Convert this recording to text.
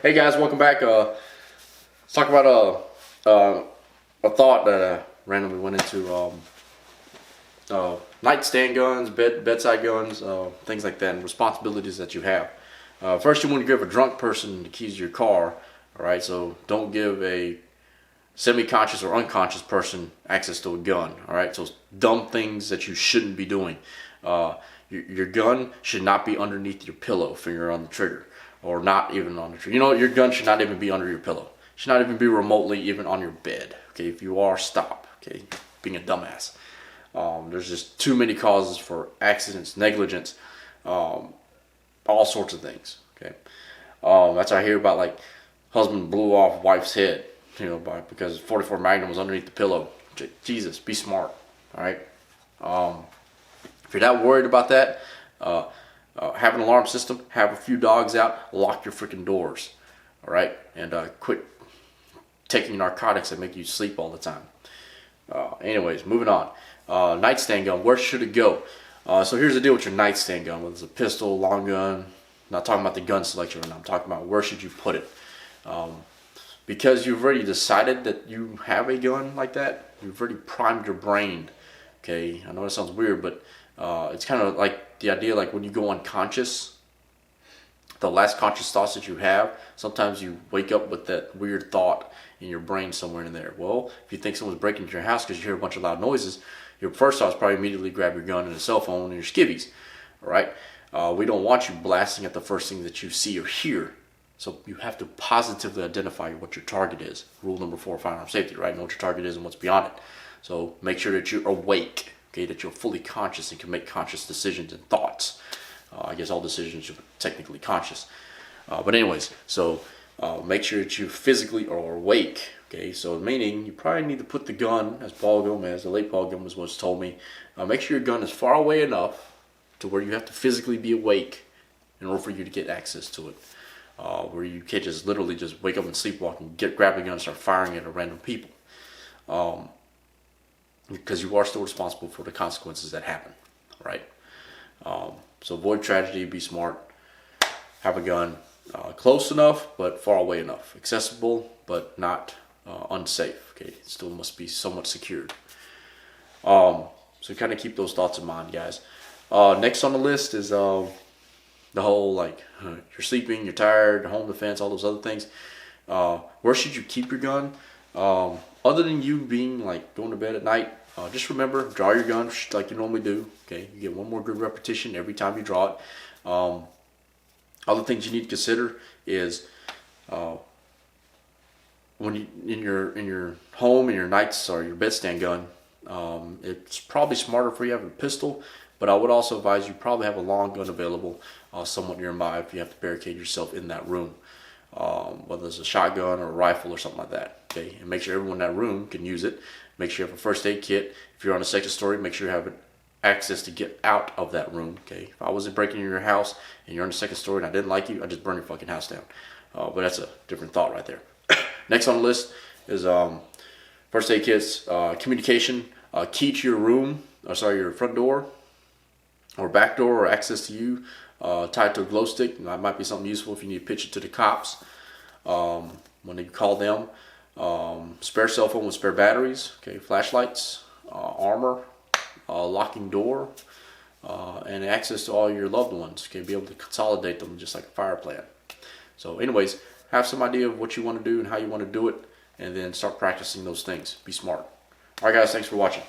Hey guys, welcome back. Let's talk about a thought that I randomly went into. Nightstand guns, bedside guns, things like that, and responsibilities that you have. First, you want to give a drunk person the keys to your car. All right, so don't give a semi-conscious or unconscious person access to a gun. All right, so dumb things that you shouldn't be doing. Your gun should not be underneath your pillow, finger on the trigger, or not even on the trigger. You know, your gun should not even be under your pillow. It should not even be remotely even on your bed. Okay, if you are, stop. Okay, being a dumbass. There's just too many causes for accidents, negligence, all sorts of things. Okay, that's what I hear about, like husband blew off wife's head, because 44 Magnum was underneath the pillow. Jesus, be smart. All right. If you're not worried about that, have an alarm system, have a few dogs out, lock your freaking doors. All right, and quit taking narcotics that make you sleep all the time. Anyways, moving on. Nightstand gun, where should it go? So here's the deal with your nightstand gun, whether it's a pistol, long gun. I'm not talking about the gun selection right now. I'm talking about where should you put it. Because you've already decided that you have a gun like that, you've already primed your brain. Okay, I know that sounds weird, but it's kind of like the idea, like when you go unconscious, the last conscious thoughts that you have, sometimes you wake up with that weird thought in your brain somewhere in there. Well, if you think someone's breaking into your house because you hear a bunch of loud noises, your first thought is probably immediately grab your gun and a cell phone and your skivvies. All right, we don't want you blasting at the first thing that you see or hear. So you have to positively identify what your target is. Rule number 4, firearm safety, right? Know what your target is and what's beyond it. So make sure that you're awake, okay, that you're fully conscious and can make conscious decisions and thoughts. I guess all decisions are technically conscious. But anyways, so make sure that you physically are awake, okay? So meaning you probably need to put the gun, as Paul Gomez, the late Paul Gomez once told me, make sure your gun is far away enough to where you have to physically be awake in order for you to get access to it. Where you can't just literally just wake up and sleepwalk and grab a gun and start firing at random people. Because you are still responsible for the consequences that happen, right? So avoid tragedy, be smart, have a gun, close enough but far away enough, accessible but not unsafe. Okay, it still must be somewhat secured. So kind of keep those thoughts in mind, guys. Next on the list is the whole, like, you're sleeping, you're tired, home defense, all those other things. Where should you keep your gun? Other than you being like going to bed at night, just remember, draw your gun like you normally do. Okay, you get one more good repetition every time you draw it. Other things you need to consider is when you in your home, in your nights or your bedstand gun, it's probably smarter for you to have a pistol. But I would also advise you probably have a long gun available somewhat nearby if you have to barricade yourself in that room, whether it's a shotgun or a rifle or something like that. Okay, and make sure everyone in that room can use it. Make sure you have a first aid kit. If you're on a second story, make sure you have access to get out of that room. Okay, if I wasn't breaking into your house and you're on the second story and I didn't like you, I'd just burn your fucking house down. But that's a different thought right there. Next on the list is first aid kits, communication, key to your room, your front door or back door or access to you, tied to a glow stick. That might be something useful if you need to pitch it to the cops when you call them. Spare cell phone with spare batteries, okay, flashlights, armor, locking door, and access to all your loved ones. Okay, be able to consolidate them just like a fire plan. So anyways, have some idea of what you want to do and how you want to do it, and then start practicing those things. Be smart. All right, guys, thanks for watching.